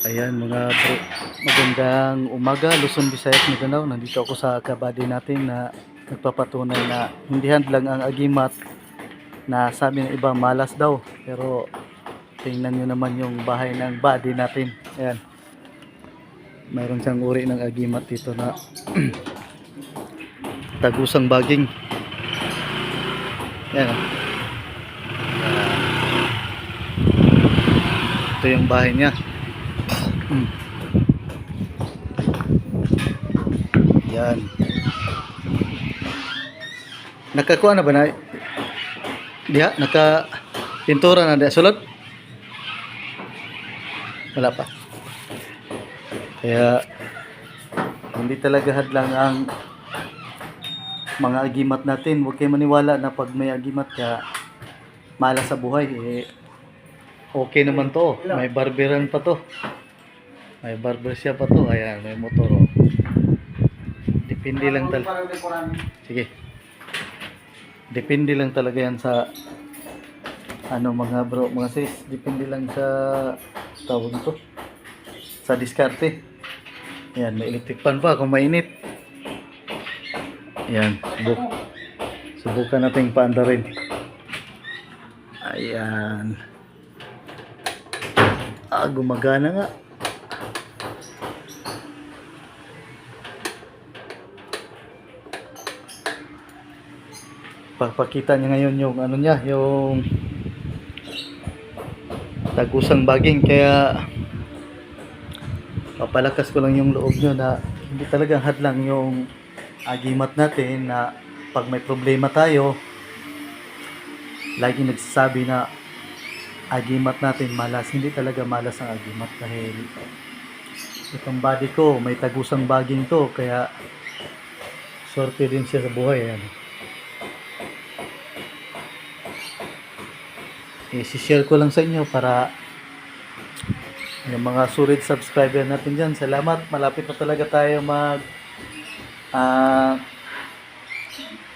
Ayan mga bro, magandang umaga, Luzon, Visayas, Mindanao. Nandito ako sa kabady natin na nagpapatunay na hindi hadlang ang agimat na sabi ng iba malas daw. Pero tingnan nyo naman yung bahay ng body natin. Ayan, mayroon siyang uri ng agimat dito na tagusang baging. Ayan, ito yung bahay niya. Yan. Nakakuha na ba na? Diha, naka pintura na diha sulod? Wala pa. Kaya hindi talaga hadlang ang mga agimat natin. Huwag kayo maniwala na pag may agimat ka malas sa buhay. Okay naman to. May barberan pa to. May barber siya pa to. Ayan, may motor. Oh. Depende lang talaga. Sige. Depende lang talaga yan sa ano mga bro, mga sis. Depende lang sa tawag to. Sa diskarte. Ayan, may electric fan pa kung mainit. Ayan, subukan natin paandarin. Ayan. Gumagana nga. Papakita niya ngayon yung ano niya, yung tagusang baging, kaya papalakas ko lang yung loob nyo na hindi talagang hadlang yung agimat natin na pag may problema tayo lagi nagsasabi na agimat natin malas. Hindi talaga malas ang agimat dahil itong body ko may tagusang baging to, kaya sorte din siya sa buhay. Ayan. I-share ko lang sa inyo para yung mga solid subscriber natin dyan. Salamat, malapit na talaga tayo mag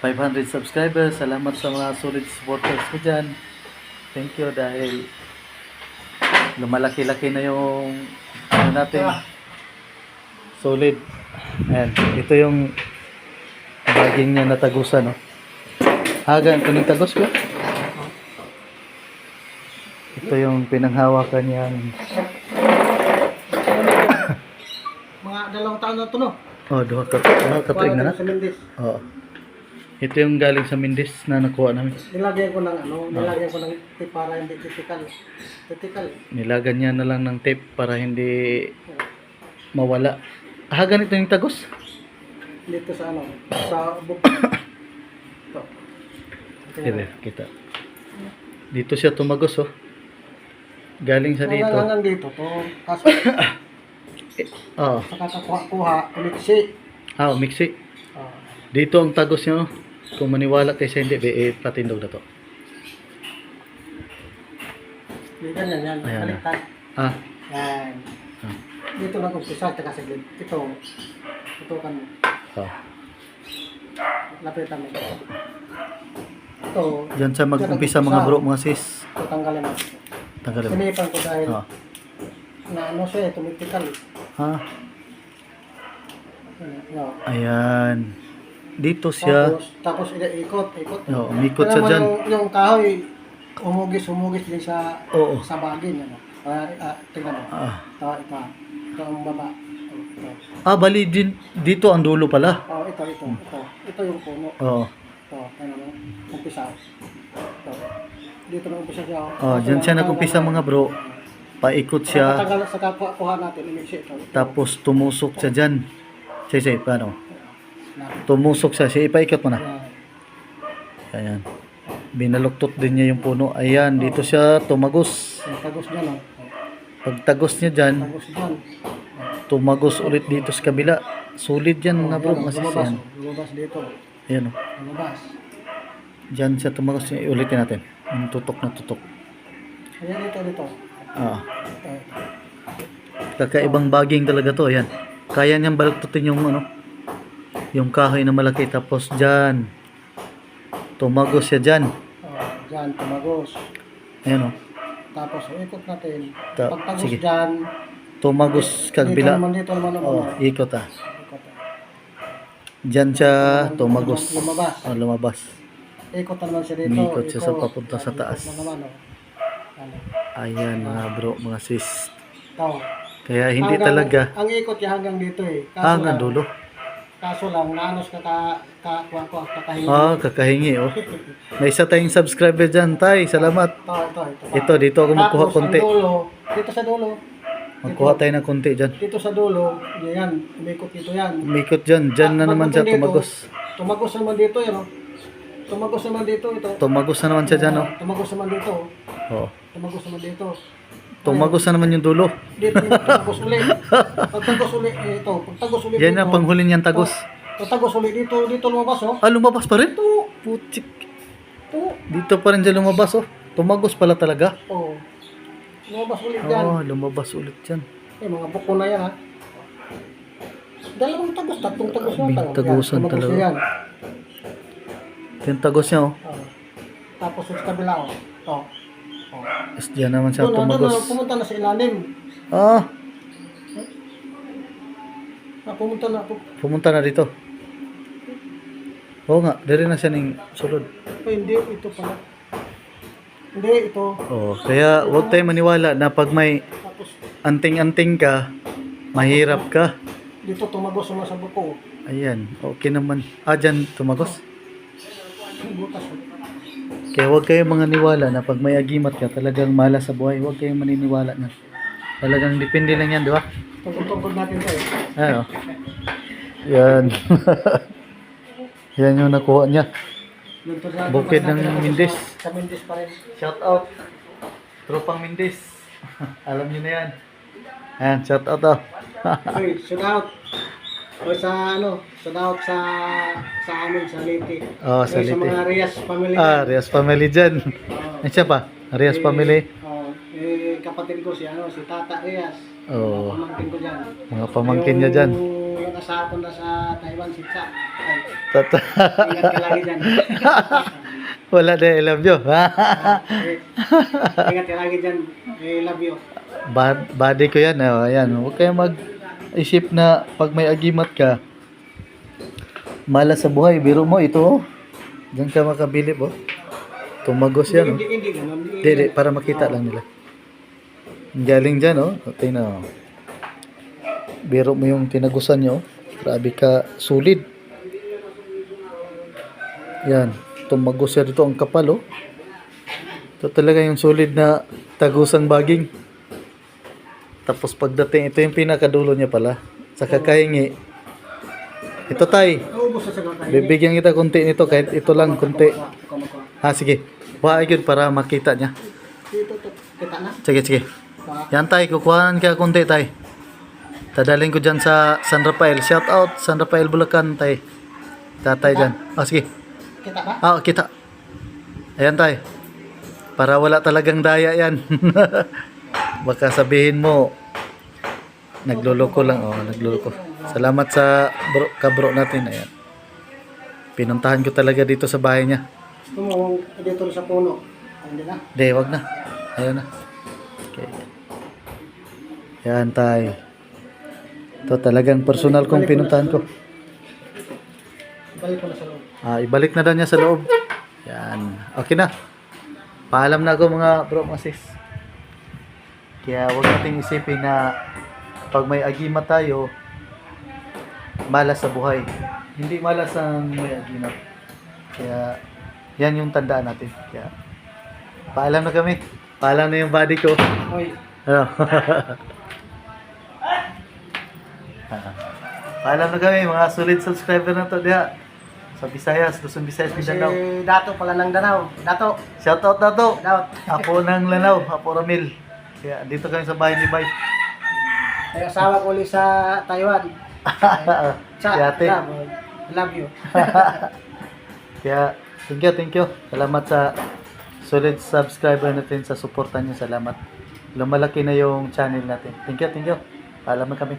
500 subscribers. Salamat sa mga solid supporters ko dyan. Thank you dahil lumalaki-laki na yung ano natin, solid. Ayan, ito yung baging niya natagusan, no? Hagan, kuning tagos ko. Ito yung pinanghawakan niyang mga 2 taon na ito, no? oh, duha ka na. Oh. Ito yung galing sa Mindis na nakuha namin. Nilagyan ko ng nilagyan ko ng tape para hindi critical. Nilagan niya na lang ng tape para hindi mawala. Ganito yung tagos? Dito sa sa book. Ito. Kita. Dito siya tumagos, oh. Galing sa dito. Hanggang dito to. Kaso Oh. saka kuha, umiksi. Umiksi. Dito ang tagos niya, oh. Kung maniwala kayo sa hindi, patindog na to. Hindi ganyan yan. Ayan. Baliktad. Yan. Dito nag-umpisa kasi ito kan lapitan mo. Ito. Diyan sa mag-umpisa mga bro, mga sis. Ito tanggalin mo. Tanggalin mo. Sinipan ko dahil na siya, tumitical. Ayan. Dito siya. Tapos ikot. Umikot siya dyan. Yung kahoy, humugis din sa Oo. sa bagin. Tingnan mo. Ito ang baba. Bali din dito ang dulo pala. Ito. Ito yung puno. Oo. Ito, tingnan mo. Umpisa. Ito. Dito na umpisa siya. Diyan siya nag-umpisa mga bro. Paikot siya. Patagal sa kuha natin, imiksi ito. Tapos tumusok siya dyan. Say, paano? Tumusok siya. Ipaikot mo na. Ayan. Binaluktot din niya yung puno. Ayan, dito siya tumagos. Tagos dyan, Pagtagos niya dyan, Tagos dyan. tumagos ulit dito sa kabila. Solid yan mga bro. Masisyan. Lumabas dito. Ayan, oh. Lumabas. Diyan siya tumagos. Ulitin natin. Yung tutok na tutok. Ayan, dito. Kakaibang baging talaga to. Ayan. Kaya niyang baluktutin yung yung kahoy na malaki. Tapos dyan tumagos siya dyan. Dyan, tumagos. Ayan, oh. Tapos, ikot natin. Ta- Pagtagos sige. dyan, tumagos kag Dito bila. naman, dito naman. Oh, ikot ah. Ikot. Diyan siya tumagos. Lumabas. Oh, lumabas. Ikot naman siya dito. Umikot siya sa papunta sa Ikot taas. na naman, oh. Ano. Ayan mga bro, mga sis. Ito. Kaya hindi talaga Ang ikot niya hanggang dito eh. hanggang dulo. Kaso lang, naanos kakahingi. Ah, kakahingi oh. May isa tayong subscriber dyan, tay. Salamat. Ito. Ito, dito ako magkuha Tapos, konti. ang dulo, dito sa dulo. Magkuha tayo ng konti dyan. Dito sa dulo, yan, umikot dito yan. Umikot dyan. Dyan na naman siya tumagos. Tumagos naman dito, yan o. Tumagos naman dito, ito. Tumagos na naman siya dyan oh. Tumagos naman dito. Oh. Tumagos naman dito. Tumagos na naman yung dulo. Dito, tumagos ulit. Pagtagos ulit, ito. Pagtagos ulit Yan dito. ang panghuli niyang tagos. Pagtagos ulit dito, dito lumabas o. Ah, lumabas pa rin? Ito, Putik. ito. Dito pa rin dyan lumabas oh. Tumagos pala talaga. Oh. Lumabas ulit yan. Oh, lumabas ulit dyan. Mga buko na yan ha. Dalawang tagos, tatlong tagos yan. May tagusan Tumagos talaga. yan. Yung tagos niya oh. Oh. Tapos sa kabila o. Ito. Oh. Tapos dyan naman siya Doon, tumagos. pumunta na sa ilalim. Ah, Pumunta na. pumunta na dito. Oo nga, diri na siya ng sulod. Hindi, ito pala. Hindi, ito. Oh, kaya huwag tayo maniwala na pag may Tapos, anting-anting ka, mahirap ka. dito tumagos naman sa buko. Ayan, okay naman. Ah, dyan tumagos. Butas. Kaya huwag kayong mga niwala na pag may agimat ka, talagang malas sa buhay. Huwag kayong maniniwala na. Talagang depende lang yan, di ba? Tungkol natin to eh. Ano? Yan. Yan yung nakuha niya. Doon to sa- Bukid ng natin, Mindis. Sa Mindis pa rin. Shout out. Tropang Mindis. Alam niyo na yan. Ayan, shout out oh. Okay, shout out. O sa ano, shout out sa amin, sa Liti. Oh, sa Sa Liti. mga Rias family. Ah, Rias family dyan. Oh, Ay, siya pa. Rias family. Oh, kapatid ko si Tata Rias. Oh, Pamangkin ko dyan. mga pamangkin niya dyan. Yung nakasaha punta sa Taiwan, si Cha. Ay, Tata. ingat ka lagi dyan. Wala na, I love you. Ingat ka lagi dyan. I love you. Body ko yan. Oh, ayan. Huwag kayong mag-isip na pag may agimat ka, malas sa buhay. Biro mo, ito oh. Diyan ka makabilib oh. Tumagos yan oh. Hindi ganun. Hindi, para makita lang nila. Ang galing dyan oh. Tingnan oh. Biro mo yung tinagusan nyo. Grabe ka, solid. Yan. Tumagos siya dito ang kapal oh. Ito talaga yung solid na tagusang baging. Tapos pagdating, ito yung pinakadulo niya pala. Sa kakahingi. Ito tay. Naubos sa sagot tayo. Bibigyan kita konti nito kahit ito lang konti. Ha, sige. Buhay yun para makita niya. Dito, kita na. Sige, sige. Yan tay, kukuhanan ka konti tay. Tadalhin ko dyan sa San Rafael. Shout out San Rafael Bulacan tay. Tatay dyan. Ah, sige. Kita ka? Ah, kita. Ayan tay. Para wala talagang daya yan. Baka sabihin mo, nagluloko lang. Oh, nagluloko. Salamat sa kabro natin. Ayan. Pinuntahan ko talaga dito sa bahay niya. Gusto mo dito sa puno. Hindi na. Hindi, wag na. Ayaw na. Okay. Yan tayo. Ito talagang personal kong pinuntahan ko. Balik ko na sa loob. Ah, ibalik na daw niya sa loob. Yan. Okay na. Paalam na ako mga bro, mga sis. Kaya huwag nating isipin na pag may agimat tayo, malas sa buhay. Hindi malas ang may agimat. Kaya yan yung tandaan natin. Kaya paalam na kami. Paalam na yung body ko. Hoy. Ano? Paalam na kami, mga solid subscriber na to diha. Sa Visayas, Luzon, Visayas, Mindanao. Si Dato pala ng Danao. Dato. Shout out na to. Dato. Apo ng Lanao, Apo Ramil. Kaya dito kami sa bahay ni Bay. Ay asawa ko ulit sa Taiwan. Si ate. Love you. Kaya thank you. Salamat sa solid subscriber natin sa suporta niyo. Salamat. Lumalaki na yung channel natin. Thank you. Paalam na kami.